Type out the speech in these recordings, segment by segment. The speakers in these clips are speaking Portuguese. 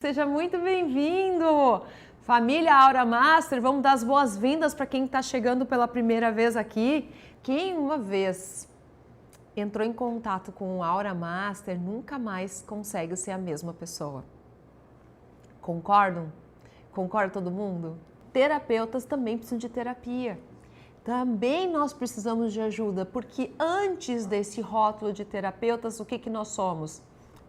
Seja muito bem-vindo! Família Aura Master, vamos dar as boas-vindas para quem está chegando pela primeira vez aqui. Quem uma vez entrou em contato com o Aura Master nunca mais consegue ser a mesma pessoa. Concordam? Concorda todo mundo? Terapeutas também precisam de terapia. Também nós precisamos de ajuda, porque antes desse rótulo de terapeutas, o que nós somos?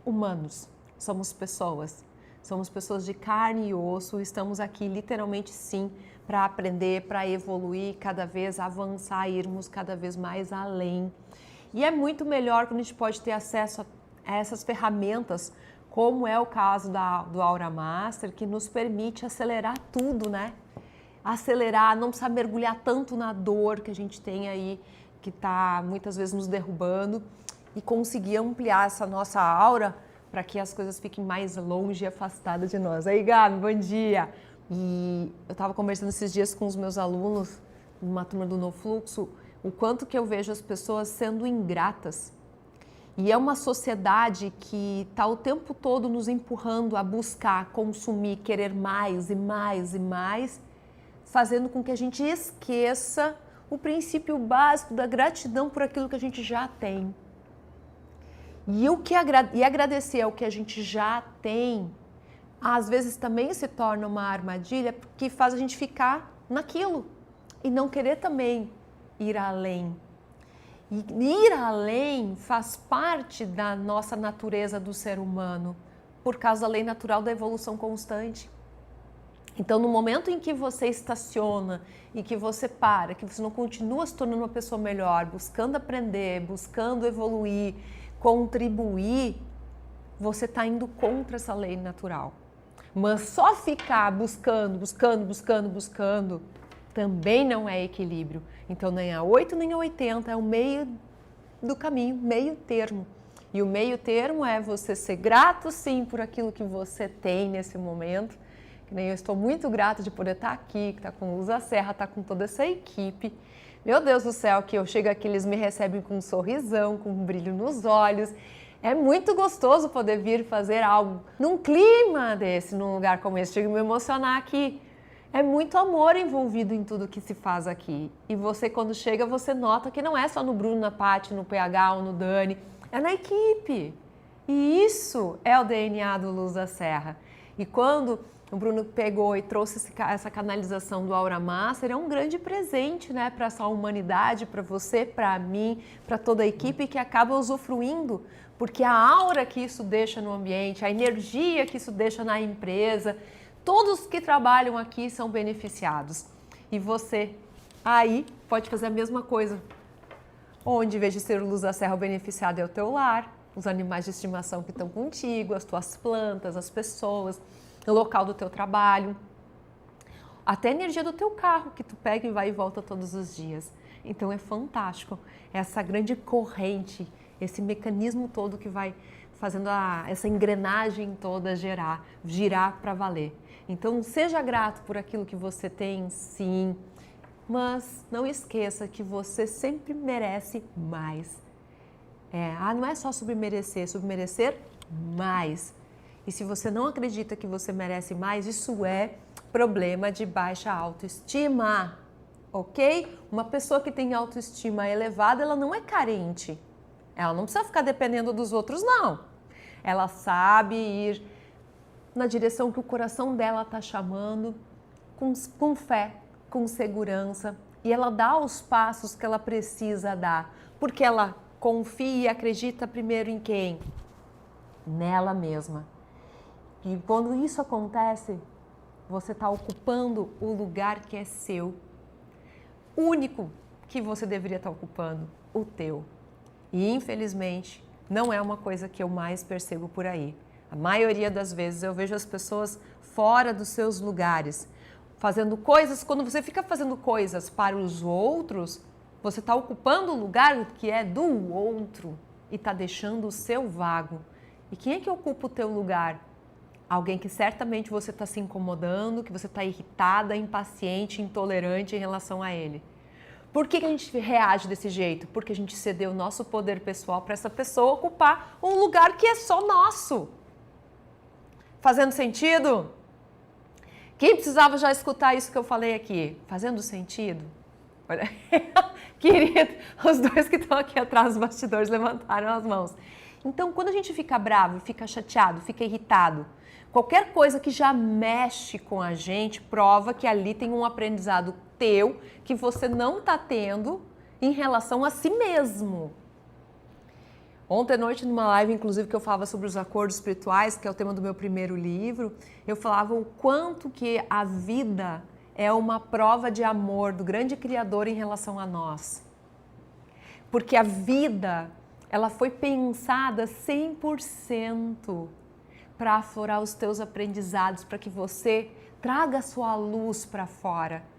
Humanos, somos pessoas. Somos pessoas de carne e osso, estamos aqui literalmente sim para aprender, para evoluir, cada vez avançar, irmos cada vez mais além. E é muito melhor quando a gente pode ter acesso a essas ferramentas, como é o caso do Aura Master, que nos permite acelerar tudo, né? Acelerar, não precisar mergulhar tanto na dor que a gente tem aí, que está muitas vezes nos derrubando, e conseguir ampliar essa nossa aura para que as coisas fiquem mais longe e afastadas de nós. Aí, Gabi, bom dia! E eu estava conversando esses dias com os meus alunos, numa turma do No Fluxo, o quanto que eu vejo as pessoas sendo ingratas. E é uma sociedade que está o tempo todo nos empurrando a buscar, consumir, querer mais e mais e mais, fazendo com que a gente esqueça o princípio básico da gratidão por aquilo que a gente já tem. E agradecer ao que a gente já tem, às vezes também se torna uma armadilha, porque faz a gente ficar naquilo e não querer também ir além. E ir além faz parte da nossa natureza do ser humano, por causa da lei natural da evolução constante. Então, no momento em que você estaciona e que você para, que você não continua se tornando uma pessoa melhor, buscando aprender, buscando evoluir, contribuir, você está indo contra essa lei natural. Mas só ficar buscando também não é equilíbrio. Então nem a 8 nem a 80, é o meio do caminho, meio termo. E o meio termo é você ser grato sim por aquilo que você tem nesse momento. Que nem eu estou muito grata de poder estar aqui, que está com Luz da Serra, está com toda essa equipe. Meu Deus do céu, que eu chego aqui, eles me recebem com um sorrisão, com um brilho nos olhos. É muito gostoso poder vir fazer algo num clima desse, num lugar como esse. Chego a me emocionar aqui. É muito amor envolvido em tudo que se faz aqui. E você, quando chega, você nota que não é só no Bruno, na Paty, no PH ou no Dani. É na equipe. E isso é o DNA do Luz da Serra. E quando o Bruno pegou e trouxe essa canalização do Aura Master, é um grande presente, né, para essa humanidade, para você, para mim, para toda a equipe que acaba usufruindo, porque a aura que isso deixa no ambiente, a energia que isso deixa na empresa, todos que trabalham aqui são beneficiados. E você aí pode fazer a mesma coisa. Onde, em vez de ser o Luz da Serra, o beneficiado é o teu lar, os animais de estimação que estão contigo, as tuas plantas, as pessoas, o local do teu trabalho, até a energia do teu carro, que tu pega e vai e volta todos os dias. Então é fantástico, essa grande corrente, esse mecanismo todo que vai fazendo essa engrenagem toda girar para valer. Então seja grato por aquilo que você tem, sim, mas não esqueça que você sempre merece mais. Não é só submerecer mais. E se você não acredita que você merece mais, isso é problema de baixa autoestima, ok? Uma pessoa que tem autoestima elevada, ela não é carente. Ela não precisa ficar dependendo dos outros, não. Ela sabe ir na direção que o coração dela está chamando, com fé, com segurança. E ela dá os passos que ela precisa dar, porque ela confia e acredita primeiro em quem? Nela mesma. E quando isso acontece, você está ocupando o lugar que é seu, único que você deveria estar ocupando, o teu. E infelizmente, não é uma coisa que eu mais percebo por aí. A maioria das vezes eu vejo as pessoas fora dos seus lugares, fazendo coisas. Quando você fica fazendo coisas para os outros, você está ocupando o lugar que é do outro e está deixando o seu vago. E quem é que ocupa o teu lugar? Alguém que certamente você está se incomodando, que você está irritada, impaciente, intolerante em relação a ele. Por que a gente reage desse jeito? Porque a gente cedeu o nosso poder pessoal para essa pessoa ocupar um lugar que é só nosso. Fazendo sentido? Quem precisava já escutar isso que eu falei aqui? Fazendo sentido? Olha, querido, os dois que estão aqui atrás dos bastidores levantaram as mãos. Então, quando a gente fica bravo, fica chateado, fica irritado, qualquer coisa que já mexe com a gente prova que ali tem um aprendizado teu que você não está tendo em relação a si mesmo. Ontem à noite, numa live, inclusive, que eu falava sobre os acordos espirituais, que é o tema do meu primeiro livro, eu falava o quanto que a vida é uma prova de amor do grande Criador em relação a nós. Porque a vida, ela foi pensada 100% para aflorar os teus aprendizados, para que você traga a sua luz para fora.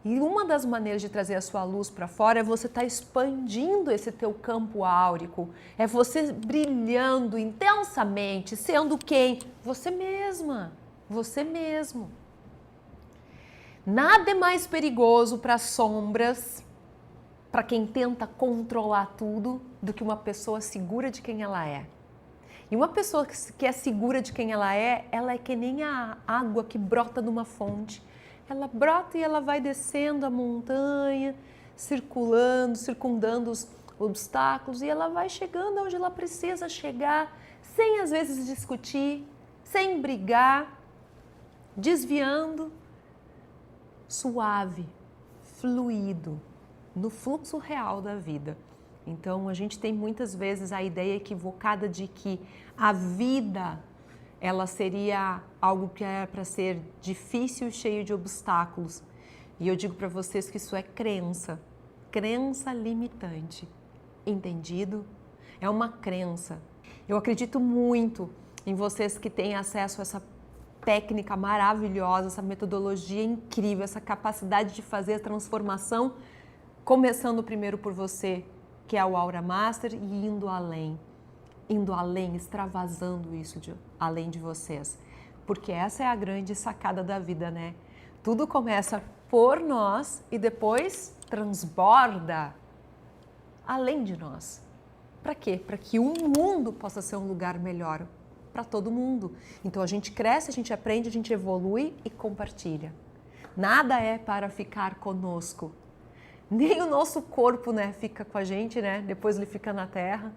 E uma das maneiras de trazer a sua luz para fora é você estar expandindo esse teu campo áurico, é você brilhando intensamente, sendo quem? Você mesma, você mesmo. Nada é mais perigoso para sombras, para quem tenta controlar tudo, do que uma pessoa segura de quem ela é. E uma pessoa que é segura de quem ela é que nem a água que brota de uma fonte. Ela brota e ela vai descendo a montanha, circulando, circundando os obstáculos e ela vai chegando onde ela precisa chegar, sem às vezes discutir, sem brigar, desviando, suave, fluido, no fluxo real da vida. Então a gente tem muitas vezes a ideia equivocada de que a vida ela seria algo que é para ser difícil e cheio de obstáculos. E eu digo para vocês que isso é crença limitante. Entendido? É uma crença. Eu acredito muito em vocês que têm acesso a essa técnica maravilhosa, essa metodologia incrível, essa capacidade de fazer a transformação, começando primeiro por você, que é o Aura Master, e indo além, extravasando isso além de vocês. Porque essa é a grande sacada da vida, né? Tudo começa por nós e depois transborda além de nós. Para quê? Para que o mundo possa ser um lugar melhor para todo mundo. Então a gente cresce, a gente aprende, a gente evolui e compartilha. Nada é para ficar conosco. Nem o nosso corpo, né, fica com a gente, né? Depois ele fica na terra.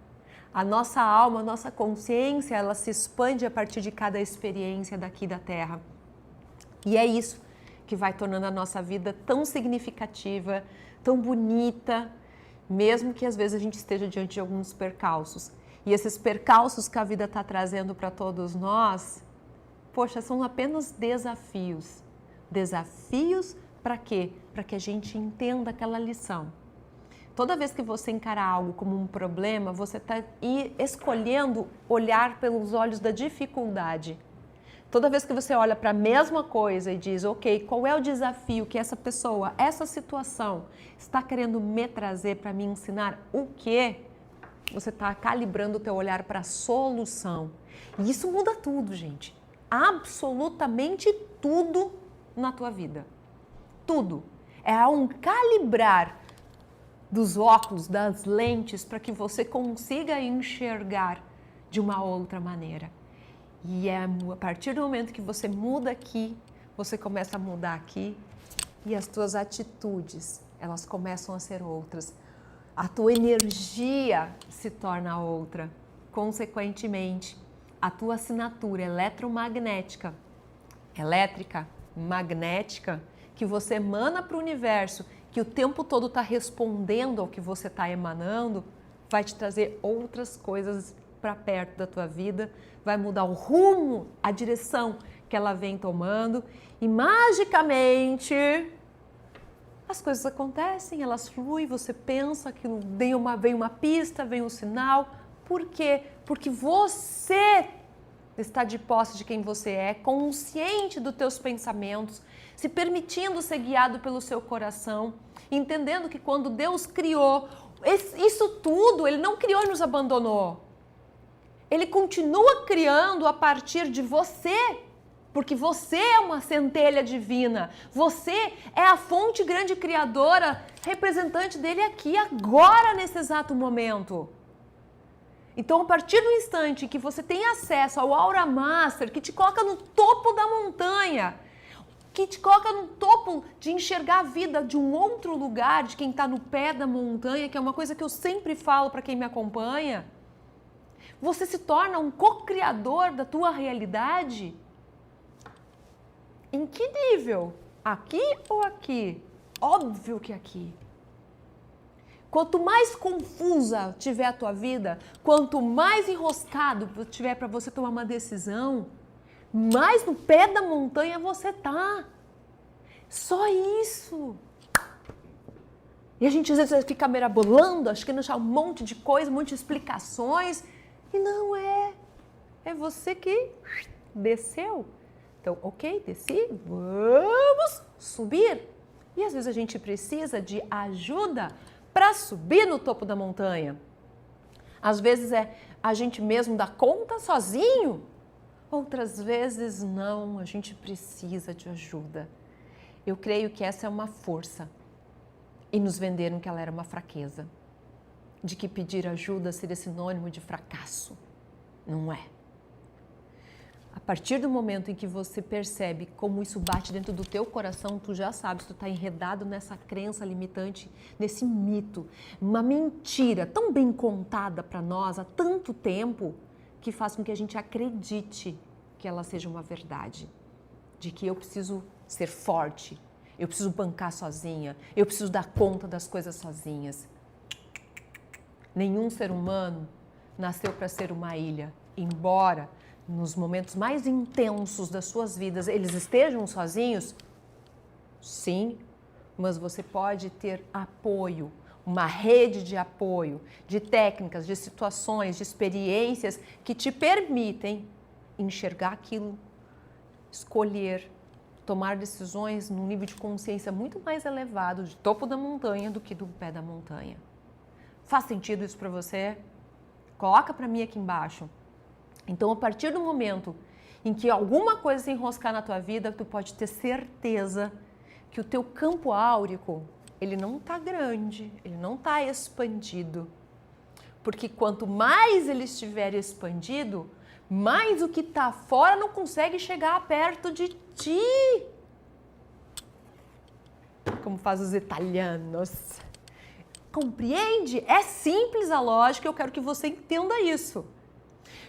A nossa alma, a nossa consciência, ela se expande a partir de cada experiência daqui da Terra. E é isso que vai tornando a nossa vida tão significativa, tão bonita, mesmo que às vezes a gente esteja diante de alguns percalços. E esses percalços que a vida está trazendo para todos nós, poxa, são apenas desafios. Desafios para quê? Para que a gente entenda aquela lição. Toda vez que você encarar algo como um problema, você está escolhendo olhar pelos olhos da dificuldade. Toda vez que você olha para a mesma coisa e diz, ok, qual é o desafio que essa pessoa, essa situação está querendo me trazer para me ensinar o quê? Você está calibrando o teu olhar para a solução. E isso muda tudo, gente. Absolutamente tudo na tua vida. Tudo. É um calibrar dos óculos, das lentes, para que você consiga enxergar de uma outra maneira. E é a partir do momento que você muda aqui, você começa a mudar aqui e as tuas atitudes, elas começam a ser outras. A tua energia se torna outra. Consequentemente, a tua assinatura eletromagnética, elétrica, magnética, que você emana para o universo, que o tempo todo está respondendo ao que você está emanando, vai te trazer outras coisas para perto da tua vida, vai mudar o rumo, a direção que ela vem tomando e magicamente as coisas acontecem, elas fluem, você pensa que vem uma pista, vem um sinal. Por quê? Porque você está de posse de quem você é, consciente dos teus pensamentos, se permitindo ser guiado pelo seu coração, entendendo que quando Deus criou isso tudo, Ele não criou e nos abandonou. Ele continua criando a partir de você, porque você é uma centelha divina, você é a fonte grande criadora, representante dele aqui, agora, nesse exato momento. Então, a partir do instante que você tem acesso ao Aura Master, que te coloca no topo da montanha, que te coloca no topo de enxergar a vida de um outro lugar, de quem está no pé da montanha, que é uma coisa que eu sempre falo para quem me acompanha, você se torna um co-criador da tua realidade. Em que nível? Aqui ou aqui? Óbvio que aqui. Quanto mais confusa tiver a tua vida, quanto mais enroscado tiver para você tomar uma decisão, mais no pé da montanha você tá. Só isso. E a gente às vezes fica mirabolando, acho que não achar um monte de coisa, um monte de explicações. E não é. É você que desceu. Então, ok, desci, vamos subir. E às vezes a gente precisa de ajuda para subir no topo da montanha. Às vezes é a gente mesmo dar conta sozinho. Outras vezes não, a gente precisa de ajuda. Eu creio que essa é uma força. E nos venderam que ela era uma fraqueza. De que pedir ajuda seria sinônimo de fracasso. Não é. A partir do momento em que você percebe como isso bate dentro do teu coração, tu já sabe se tu está enredado nessa crença limitante, nesse mito, uma mentira tão bem contada para nós há tanto tempo, que faz com que a gente acredite que ela seja uma verdade. De que eu preciso ser forte, eu preciso bancar sozinha, eu preciso dar conta das coisas sozinhas. Nenhum ser humano nasceu para ser uma ilha, embora nos momentos mais intensos das suas vidas, eles estejam sozinhos? Sim, mas você pode ter apoio, uma rede de apoio, de técnicas, de situações, de experiências que te permitem enxergar aquilo, escolher, tomar decisões num nível de consciência muito mais elevado, de topo da montanha do que do pé da montanha. Faz sentido isso para você? Coloca para mim aqui embaixo. Então, a partir do momento em que alguma coisa se enroscar na tua vida, tu pode ter certeza que o teu campo áurico, ele não está grande, ele não está expandido. Porque quanto mais ele estiver expandido, mais o que está fora não consegue chegar perto de ti. Como faz os italianos. Compreende? É simples a lógica, eu quero que você entenda isso.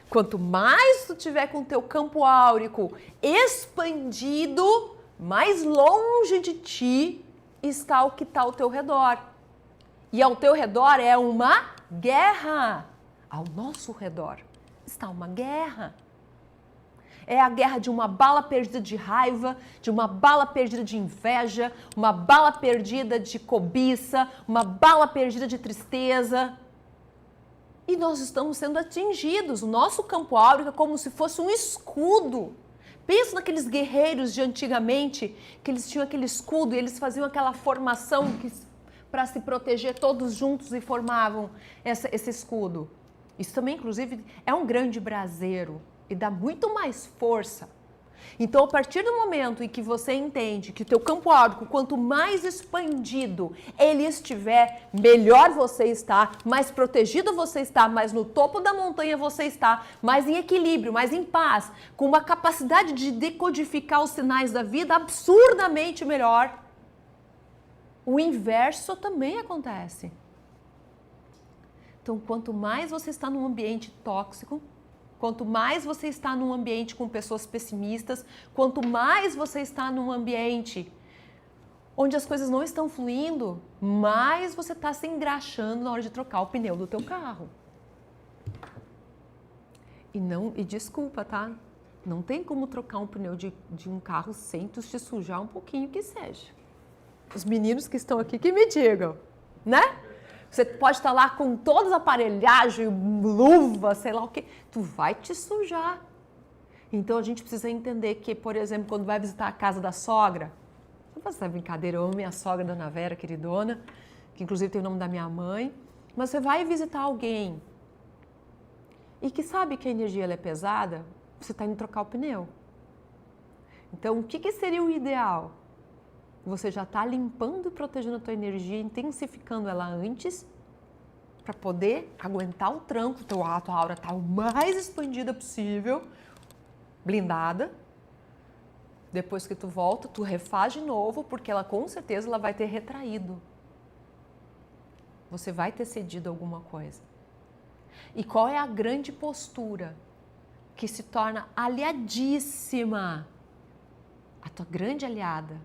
Quanto mais tu tiver com o teu campo áurico expandido, mais longe de ti está o que está ao teu redor. E ao teu redor é uma guerra. Ao nosso redor está uma guerra. É a guerra de uma bala perdida de raiva, de uma bala perdida de inveja, uma bala perdida de cobiça, uma bala perdida de tristeza. E nós estamos sendo atingidos. O nosso campo áurico é como se fosse um escudo. Pensa naqueles guerreiros de antigamente, que eles tinham aquele escudo e eles faziam aquela formação para se proteger todos juntos e formavam esse escudo. Isso também, inclusive, é um grande braseiro e dá muito mais força. Então, a partir do momento em que você entende que o teu campo áurico, quanto mais expandido ele estiver, melhor você está, mais protegido você está, mais no topo da montanha você está, mais em equilíbrio, mais em paz, com uma capacidade de decodificar os sinais da vida absurdamente melhor. O inverso também acontece. Então, quanto mais você está num ambiente tóxico, quanto mais você está num ambiente com pessoas pessimistas, quanto mais você está num ambiente onde as coisas não estão fluindo, mais você está se engraxando na hora de trocar o pneu do teu carro. E desculpa, tá? Não tem como trocar um pneu de um carro sem tu te sujar um pouquinho que seja. Os meninos que estão aqui que me digam, né? Você pode estar lá com todas as aparelhagens, luva, sei lá o que, tu vai te sujar. Então a gente precisa entender que, por exemplo, quando vai visitar a casa da sogra, não faço essa brincadeira, eu amo minha sogra, Dona Vera, queridona, que inclusive tem o nome da minha mãe, mas você vai visitar alguém e que sabe que a energia ela é pesada, você está indo trocar o pneu. Então o que seria o ideal? Você já está limpando e protegendo a tua energia, intensificando ela antes, para poder aguentar o tranco. A tua aura tá o mais expandida possível, blindada. Depois que tu volta, tu refaz de novo, porque ela com certeza ela vai ter retraído. Você vai ter cedido alguma coisa. E qual é a grande postura que se torna aliadíssima? A tua grande aliada,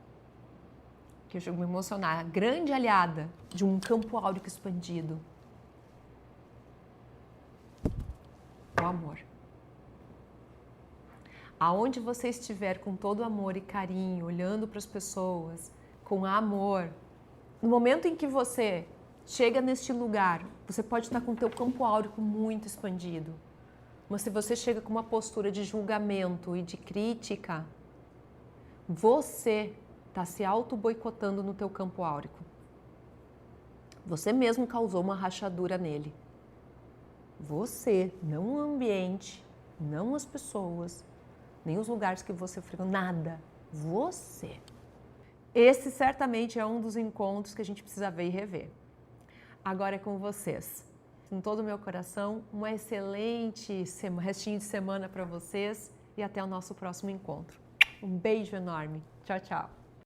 que eu chego a me emocionar, a grande aliada de um campo áurico expandido. O amor. Aonde você estiver com todo amor e carinho, olhando para as pessoas, com amor, no momento em que você chega neste lugar, você pode estar com o teu campo áurico muito expandido, mas se você chega com uma postura de julgamento e de crítica, você está se auto-boicotando no teu campo áurico. Você mesmo causou uma rachadura nele. Você, não o ambiente, não as pessoas, nem os lugares que você frequenta, nada. Você. Esse certamente é um dos encontros que a gente precisa ver e rever. Agora é com vocês. Com todo o meu coração, um excelente restinho de semana para vocês e até o nosso próximo encontro. Um beijo enorme. Tchau, tchau.